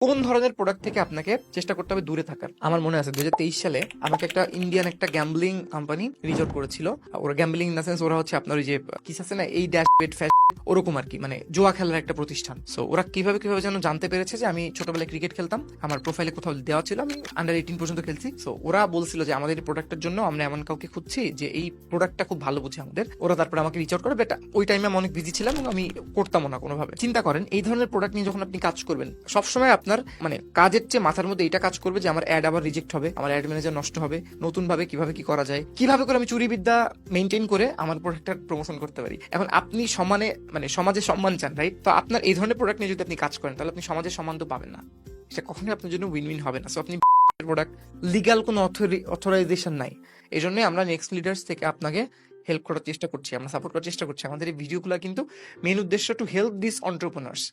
কোন ধরনের প্রোডাক্ট থেকে আপনাকে চেষ্টা করতে হবে দূরে থাকার। আমার মনে আছে 2023 সালে আমাকে একটা ইন্ডিয়ান একটা গ্যাম্বলিং কোম্পানি রিচ আউট করেছিল। ওরা গ্যাম্বলিং ইন দ্য সেন্স ওরা হচ্ছে আপনার ওই যে কিস আছে না এই ড্যাশ বেট ফ্যাশ ওরকম আর কি, মানে জুয়া খেলার একটা প্রতিষ্ঠান। সো ওরা কিভাবে যেন জানতে পেরেছে যে আমি ছোটবেলায় ক্রিকেট খেলতাম, আমার প্রোফাইলে কোথাও দেওয়া ছিল আমি আন্ডার 18 পর্যন্ত খেলছি। সো ওরা বলছিল যে আমাদের এই প্রোডাক্টের জন্য আমরা এমন কাউকে খুঁজছি যে এই প্রোডাক্টটা খুব ভালো বুঝে আমাদের। ওরা তারপরে আমাকে রিচ আউট করে, বাট ওই টাইমে আমি অনেক বিজি ছিলাম এবং আমি করতামও না কোনোভাবে। চিন্তা করেন এই ধরনের প্রোডাক্ট নিয়ে যখন আপনি কাজ করবেন, সবসময় আপনার মানে কাজের চেয়ে মাথার মধ্যে এটা কাজ করবে যে আমার অ্যাড আবার রিজেক্ট হবে, আমার অ্যাড ম্যানেজার নষ্ট হবে, নতুন ভাবে কিভাবে কি করা যায়, কিভাবে করে আমি চুরি বিদ্যা মেনটেন করে আমার প্রোডাক্টটার প্রমোশন করতে পারি। এখন আপনি সমানে মানে সমাজে সম্মান চান, রাইট? তো আপনার এই ধরনের প্রোডাক্ট নিয়ে যদি আপনি কাজ করেন তাহলে আপনি সমাজের সম্মান তো পাবেন না, সেটা কখনোই আপনার জন্য উইন উইন হবে না। সো আপনি প্রোডাক্ট লিগাল কোনো অথরাইজেশন নাই। এই জন্যই আমরা নেক্সট লিডার্স থেকে আপনাকে হেল্প করার চেষ্টা করছি, আমরা সাপোর্ট করার চেষ্টা করছি। আমাদের এই ভিডিওগুলো কিন্তু মেইন উদ্দেশ্য টু হেল্প দিস এন্টারপ্রেনার্স।